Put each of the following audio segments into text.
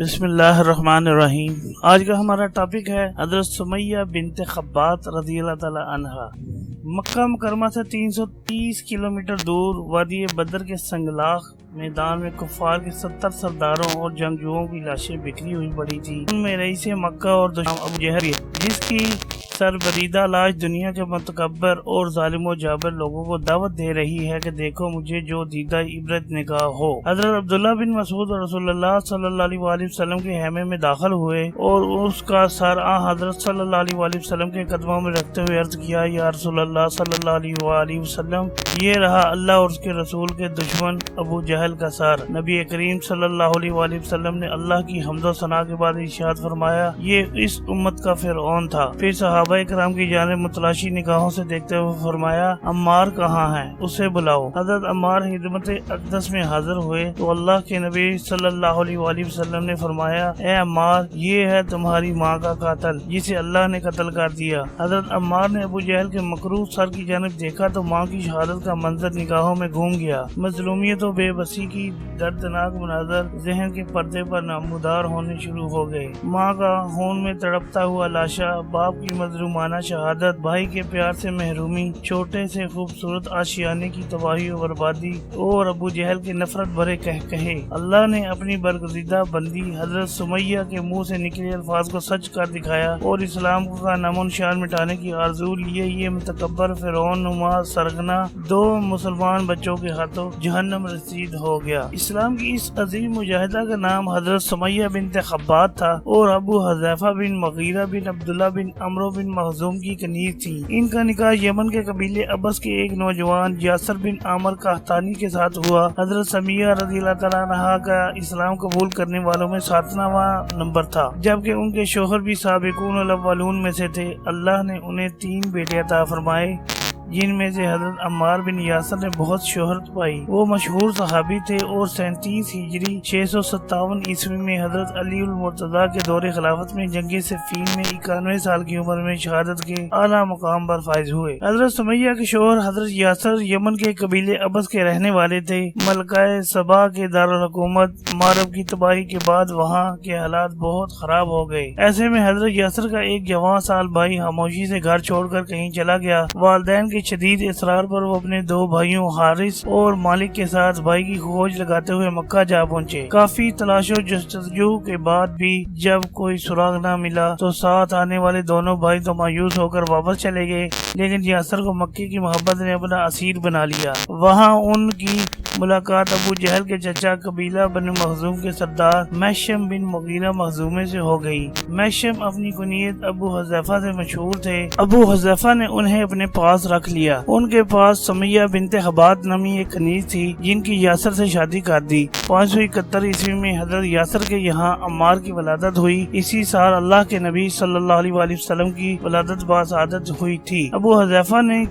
بسم اللہ الرحمن الرحیم۔ آج کا ہمارا ٹاپک ہے حضرت سمیہ بنت خبات رضی اللہ تعالی عنہا۔ مکہ مکرمہ سے 330 کلومیٹر دور وادی بدر کے سنگلاخ میدان میں کفار کے 70 سرداروں اور جنگجوؤں کی لاشیں بکھری ہوئی پڑی تھی۔ ان میں رئیس مکہ اور دشمن ابو جہل، جس کی سربریدہ لاش دنیا کے متکبر اور ظالم و جابر لوگوں کو دعوت دے رہی ہے کہ دیکھو مجھے جو دیدہ عبرت نگاہ ہو۔ حضرت عبداللہ بن مسعود رسول اللہ صلی اللہ علیہ وآلہ وسلم کے خیمے میں داخل ہوئے اور اس کا سر حضرت صلی اللہ علیہ وآلہ وسلم کے قدموں میں رکھتے ہوئے عرض کیا، یا رسول اللہ صلی اللہ علیہ وآلہ وسلم، یہ رہا اللہ اور اس کے رسول کے دشمن ابو جہل کا سر۔ نبی کریم صلی اللہ علیہ وآلہ وسلم نے اللہ کی حمد و ثنا کے بعد ارشاد فرمایا، یہ اس امت کا فرعون تھا۔ پھر صحابہ کرام کی جانب متلاشی نگاہوں سے دیکھتے ہوئے فرمایا، عمار کہاں ہے؟ اسے بلاؤ۔ حضرت عمار خدمت اقدس میں حاضر ہوئے تو اللہ کے نبی صلی اللہ علیہ وآلہ وسلم نے فرمایا، اے عمار، یہ ہے تمہاری ماں کا قاتل جسے اللہ نے قتل کر دیا۔ حضرت عمار نے ابو جہل کے مکروہ سر کی جانب دیکھا تو ماں کی شہادت کا منظر نگاہوں میں گھوم گیا۔ مظلومیت و بے بسی کی دردناک مناظر ذہن کے پردے پر نمودار ہونے شروع ہو گئے۔ ماں کا خون میں تڑپتا ہوا لاشا، باپ کی مظلومانہ شہادت، بھائی کے پیار سے محرومی، چھوٹے سے خوبصورت آشیانے کی تباہی و بربادی اور ابو جہل کے نفرت بھرے کہے۔ اللہ نے اپنی برگزیدہ بندی حضرت سمیہ کے منہ سے نکلے الفاظ کو سچ کر دکھایا اور اسلام کا نام و نشان مٹانے کی آرزو لیے یہ متکبر فرعون نما سرغنہ دو مسلمان بچوں کے ہاتھوں جہنم رسید ہو گیا۔ اسلام کی اس عظیم مجاہدہ کا نام حضرت سمیہ بنت خبات تھا اور ابو حذیفہ بن مغیرہ بن عبداللہ بن عمرو بن مخزوم کی کنیز تھی۔ ان کا نکاح یمن کے قبیلے ابس کے ایک نوجوان یاسر بن عامر قحطانی کے ساتھ ہوا۔ حضرت سمیہ رضی اللہ تعالیٰ عنہا کا اسلام قبول کرنے والوں میں 7واں نمبر تھا، جبکہ ان کے شوہر بھی سابقون الاولون میں سے تھے۔ اللہ نے انہیں 3 بیٹے عطا فرمائے، جن میں سے حضرت عمار بن یاسر نے بہت شہرت پائی۔ وہ مشہور صحابی تھے اور 37 ہجری 657 عیسوی میں حضرت علی المرتضیٰ کے دور خلافت میں جنگ صفین میں 91 سال کی عمر میں شہادت کے اعلیٰ مقام پر فائز ہوئے۔ حضرت سمیہ کے شوہر حضرت یاسر یمن کے قبیلے ابس کے رہنے والے تھے۔ ملکہ سبا کے دارالحکومت مارب کی تباہی کے بعد وہاں کے حالات بہت خراب ہو گئے۔ ایسے میں حضرت یاسر کا ایک جوان سال بھائی خاموشی سے گھر چھوڑ کر کہیں چلا گیا۔ والدین کے شدید اصرار پر وہ اپنے 2 بھائیوں حارث اور مالک کے ساتھ بھائی کی کھوج لگاتے ہوئے مکہ جا پہنچے۔ کافی تلاش و جستجو کے بعد بھی جب کوئی سراغ نہ ملا تو ساتھ آنے والے دونوں بھائی تو مایوس ہو کر واپس چلے گئے، لیکن یاسر کو مکے کی محبت نے اپنا اسیر بنا لیا۔ وہاں ان کی ملاقات ابو جہل کے چچا قبیلہ بن مخزوم کے سردار محشم بن مغیرہ مخزومے سے ہو گئی۔ محشم اپنی کنیت ابو حذیفہ سے مشہور تھے۔ ابو حذیفہ نے انہیں اپنے پاس رکھ لیا۔ ان کے پاس سمیہ بنت خبات نامی ایک کنیز تھی جن کی یاسر سے شادی کر دی۔ 571 عیسوی میں حضرت یاسر کے یہاں عمار کی ولادت ہوئی۔ اسی سال اللہ کے نبی صلی اللہ علیہ وآلہ وسلم کی ولادت باسعادت ہوئی تھی۔ ابو حذیفہ نے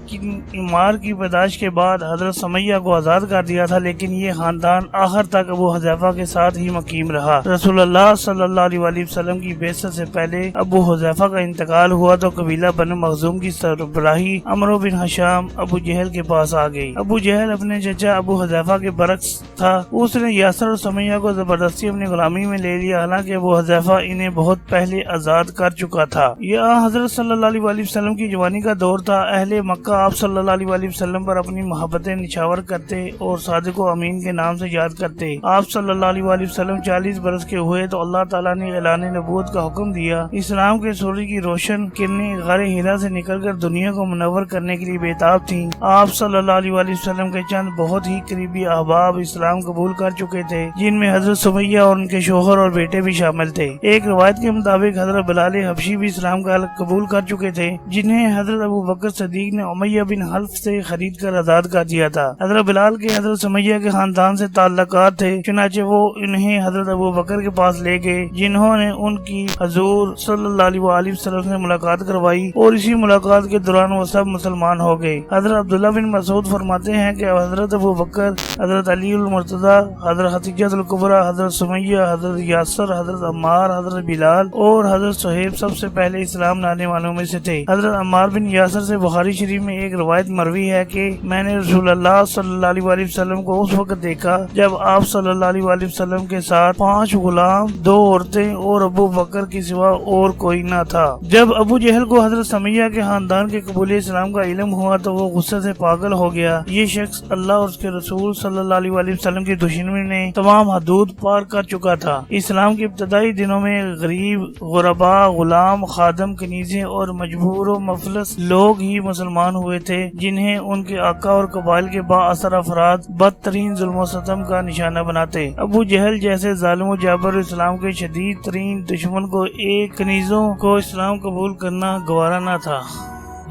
عمار کی پیدائش کے بعد حضرت سمیہ کو آزاد کر دیا تھا، لیکن یہ خاندان آخر تک ابو حذیفہ کے ساتھ ہی مقیم رہا۔ رسول اللہ صلی اللہ علیہ وآلہ وسلم کی بعثت سے پہلے ابو حذیفہ کا انتقال ہوا تو قبیلہ بن مخزوم کی سربراہی عمرو بن حشام ابو جہل کے پاس آ گئی۔ ابو جہل اپنے چچا ابو حذیفہ کے برعکس تھا۔ اس نے یاسر اور سمیہ کو زبردستی اپنی غلامی میں لے لیا، حالانکہ ابو حذیفہ انہیں بہت پہلے آزاد کر چکا تھا۔ یہ حضرت صلی اللہ علیہ وآلہ وسلم کی جوانی کا دور تھا۔ اہل مکہ آپ صلی اللہ علیہ وآلہ وسلم پر اپنی محبتیں نچھاور کرتے اور صادق و امین کے نام سے یاد کرتے۔ آپ صلی اللہ علیہ وآلہ وسلم 40 برس کے ہوئے تو اللہ تعالیٰ نے اعلان نبوت کا حکم دیا۔ اسلام کے سورج کی روشن کرنیں غار حرا سے نکل کر دنیا کو منور کرنے کے لیے بےتاب تھیں۔ آپ صلی اللہ علیہ وآلہ وسلم کے چند بہت ہی قریبی احباب اسلام قبول کر چکے تھے، جن میں حضرت سمیہ اور ان کے شوہر اور بیٹے بھی شامل تھے۔ ایک روایت کے مطابق حضرت بلال حبشی بھی اسلام کا قبول کر چکے تھے، جنہیں حضرت ابو بکر صدیق نے امیہ بن حلف سے خرید کر آزاد کر دیا تھا۔ حضرت بلال کے حضرت سمیہ کے خاندان سے تعلقات تھے، چنانچہ وہ انہیں حضرت ابو بکر کے پاس لے گئے، جنہوں نے ان کی حضور صلی اللہ علیہ وآلہ وسلم سے ملاقات کروائی اور اسی ملاقات کے دوران وہ سب مسلمان ہو گئی۔ حضرت عبداللہ بن مسعود فرماتے ہیں کہ حضرت ابو بکر، حضرت علی المرتضی، حضرت خدیجہ الکبریٰ، حضرت سمیہ، حضرت یاسر، حضرت عمار، حضرت بلال اور حضرت صہیب سب سے پہلے اسلام لانے والوں میں سے تھے۔ حضرت عمار بن یاسر سے بخاری شریف میں ایک روایت مروی ہے کہ میں نے رسول اللہ صلی اللہ علیہ وسلم کو اس وقت دیکھا جب آپ صلی اللہ علیہ وسلم کے ساتھ 5 غلام، 2 عورتیں اور ابو بکر کے سوا اور کوئی نہ تھا۔ جب ابو جہل کو حضرت سمیہ کے خاندان کے قبول اسلام کا علم ہوا تو وہ غصے سے پاگل ہو گیا۔ یہ شخص اللہ اور اس کے رسول صلی اللہ علیہ وسلم کی دشمنی نے تمام حدود پار کر چکا تھا۔ اسلام کے ابتدائی دنوں میں غریب، غرباء، غلام، خادم، کنیزیں اور مجبور و مفلس لوگ ہی مسلمان ہوئے تھے جنہیں ان کے آقا اور قبائل کے با اثر افراد بدترین ظلم و ستم کا نشانہ بناتے۔ ابو جہل جیسے ظالم و جابر اسلام کے شدید ترین دشمن کو ایک کنیزوں کو اسلام قبول کرنا گوارا نہ تھا۔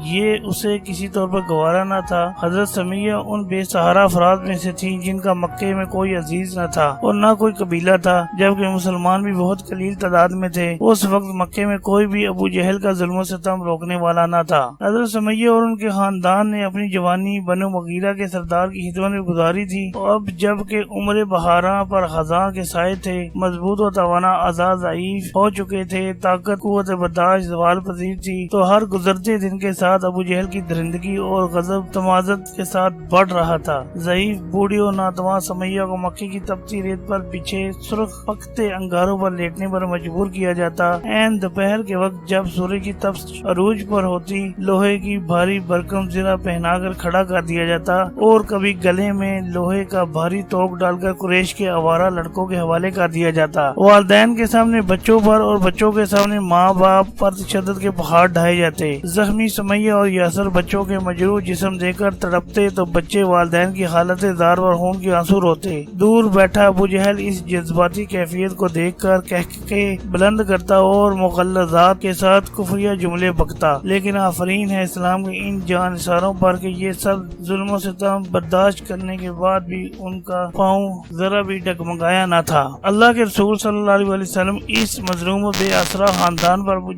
یہ اسے کسی طور پر گوارا نہ تھا۔ حضرت سمیہ ان بے سہارا افراد میں سے تھیں جن کا مکے میں کوئی عزیز نہ تھا اور نہ کوئی قبیلہ تھا، جبکہ مسلمان بھی بہت قلیل تعداد میں تھے۔ اس وقت مکے میں کوئی بھی ابو جہل کا ظلم و ستم روکنے والا نہ تھا۔ حضرت سمیہ اور ان کے خاندان نے اپنی جوانی بنو مغیرہ کے سردار کی خدمت میں گزاری تھی۔ اب جب کہ عمر بہاراں پر خزاں کے سائے تھے، مضبوط و توانا اعضاء ضعیف ہو چکے تھے، طاقت قوت برداشت زوال پذیر تھی، تو ہر گزرتے دن کے ساتھ ابو جہل کی درندگی اور غضب تمازت کے ساتھ بڑھ رہا تھا۔ ضعیف، بوڑھی اور ناتواں سمیہ کو مکے کی تپتی ریت پر بچھے سرخ پکتے انگاروں پر لیٹنے پر مجبور کیا جاتا۔ عین دوپہر کے وقت جب سورج کی تپش عروج پر ہوتی، لوہے کی بھاری بھرکم زرہ پہنا کر کھڑا کر دیا جاتا اور کبھی گلے میں لوہے کا بھاری توق ڈال کر قریش کے آوارہ لڑکوں کے حوالے کر دیا جاتا۔ والدین کے سامنے بچوں پر اور بچوں کے سامنے ماں باپ پر تشدد کے پہاڑ ڈھائے جاتے۔ زخمی سمیہ اور یاسر بچوں کے مجروح جسم دے کر تڑپتے تو بچے والدین کی حالت زار اور خون کے آنسو روتے۔ دور بیٹھا ابو جہل اس جذباتی کیفیت کو دیکھ کر کہکے بلند کرتا اور مغلظات کے ساتھ کفریہ جملے بکتا، لیکن آفرین ہے اسلام کے ان جان نثاروں پر کہ یہ سب ظلم و ستم برداشت کرنے کے بعد بھی ان کا پاؤں ذرا بھی ڈگمگایا نہ تھا۔ اللہ کے رسول صلی اللہ علیہ وسلم اس مظلوم و بے آسرا خاندان پر ابو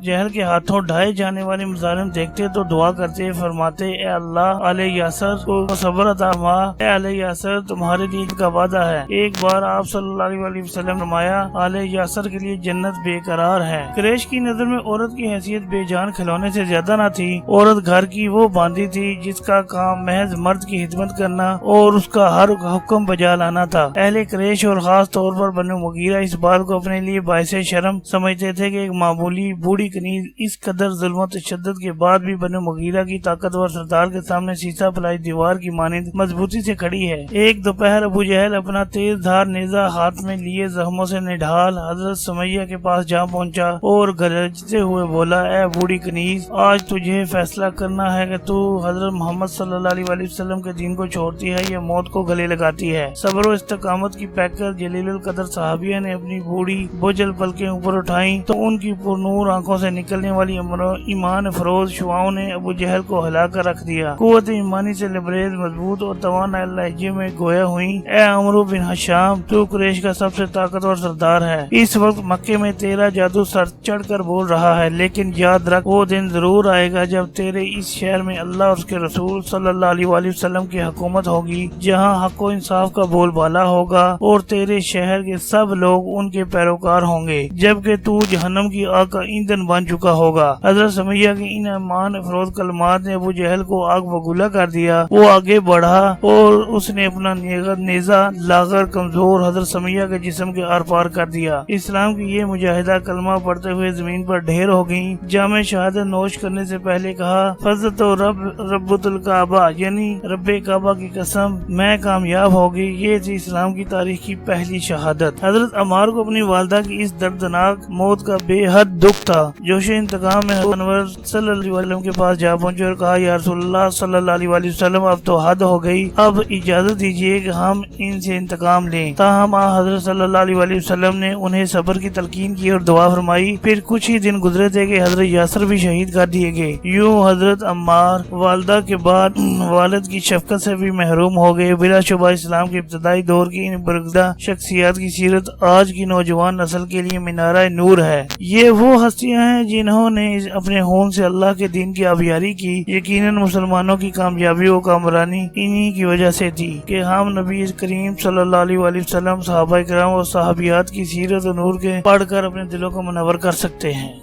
جہل کے ہاتھوں ڈھائے جانے والے مظالم دیکھتے تو دعا کرتے، فرماتے اے اللہ آل یاسر کو صبر عطا فرما، اے آل یاسر تمہارے لیے کا وعدہ ہے۔ ایک بار آپ صلی اللہ علیہ وسلم فرمایا آل یاسر کے لیے جنت بے قرار ہے۔ قریش کی نظر میں عورت کی حیثیت بے جان کھلونے سے زیادہ نہ تھی۔ عورت گھر کی وہ باندھی تھی جس کا کام محض مرد کی خدمت کرنا اور اس کا ہر حکم بجا لانا تھا۔ اہل قریش اور خاص طور پر بنو مغیرہ اس بات کو اپنے لیے باعث شرم سمجھتے تھے کہ ایک معمولی بوڑھی کنیز اس قدر ظلم و تشدد کے بعد بھی بنو مغیرہ کی طاقتور سردار کے سامنے سیسا پلائی دیوار کی مانند مضبوطی سے کھڑی ہے۔ ایک دوپہر ابو جہل اپنا تیز دھار نیزہ ہاتھ میں لیے زخموں سے نڈھال حضرت سمیہ کے پاس جا پہنچا اور گرجتے ہوئے بولا، اے بوڑھی کنیز، آج تجھے فیصلہ کرنا ہے کہ تو حضرت محمد صلی اللہ علیہ وسلم کے دین کو چھوڑتی ہے یا موت کو گلے لگاتی ہے۔ صبر و استقامت کی پیکر جلیل القدر صحابیہ نے اپنی بوڑھی بوجھل پلکیں اوپر اٹھائیں تو ان کی پرنور آنکھوں سے نکلنے والی ایمان افروز شعاؤں نے ابو جہل کو ہلا کر رکھ دیا۔ قوت ایمانی سے لبریز، مضبوط اور توانا لہجے میں گویا ہوئی، اے عمرو بن حشام، تو قریش کا سب سے طاقتور سردار ہے۔ اس وقت مکے میں تیرا جادو سر چڑھ کر بول رہا ہے، لیکن یاد رکھ وہ دن ضرور آئے گا جب تیرے اس شہر میں اللہ اور اس کے رسول صلی اللہ علیہ وسلم کی حکومت ہوگی، جہاں حق و انصاف کا بول بالا ہوگا اور تیرے شہر کے سب لوگ ان کے پیروکار ہوں گے، جبکہ تو جہنم کی آگ کا ایندھن بن چکا ہوگا۔ حضرت سمیہ کی ان ایمان افروز کلمات نے ابو جہل کو آگ بگولا کر دیا۔ وہ آگے بڑھا اور اس نے اپنا نیزہ لاغر کمزور حضرت سمیہ کے جسم کے آر پار کر دیا۔ اسلام کی یہ مجاہدہ کلمہ پڑھتے ہوئے زمین پر ڈھیر ہو گئیں۔ جامع شہادت نوش کرنے سے پہلے کہا، فضلت و رب الکعبہ، یعنی رب کعبہ کی قسم میں کامیاب ہوگی۔ یہ تھی اسلام کی تاریخ کی پہلی شہادت۔ حضرت عمار کو اپنی والدہ کی اس دردناک موت کا بے حد دکھ تھا۔ جوش انتقام میں حضرت انور صلی اللہ علیہ وسلم کے پاس جا پہنچے اور کہا، یا رسول اللہ صلی اللہ علیہ وسلم، اب تو حد ہو گئی، اب اجازت دیجیے کہ ہم ان سے انتقام لیں۔ تاہم حضرت صلی اللہ علیہ وسلم نے انہیں صبر کی تلقین کی اور دعا فرمائی۔ پھر کچھ ہی دن گزرے تھے کہ حضرت یاسر بھی شہید کر دیے گئے۔ یوں حضرت عمار والدہ کے بعد والد کی شفقت سے بھی محروم ہو گئے۔ بلا شبہ اسلام کے ابتدائی دور کی ان برگزیدہ شخصیات کی سیرت آج کی نوجوان نسل کے لیے مینارہ نور ہے۔ یہ وہ ہستیاں ہیں جنہوں نے اپنے خون سے اللہ کے دین کی آبیاری کی، یقیناً مسلمانوں کی کامیابی و کامرانی انہی کی وجہ سے تھی کہ ہم نبی کریم صلی اللہ علیہ وآلہ وسلم، صحابہ کرام اور صحابیات کی سیرت و نور کے پڑھ کر اپنے دلوں کو منور کر سکتے ہیں۔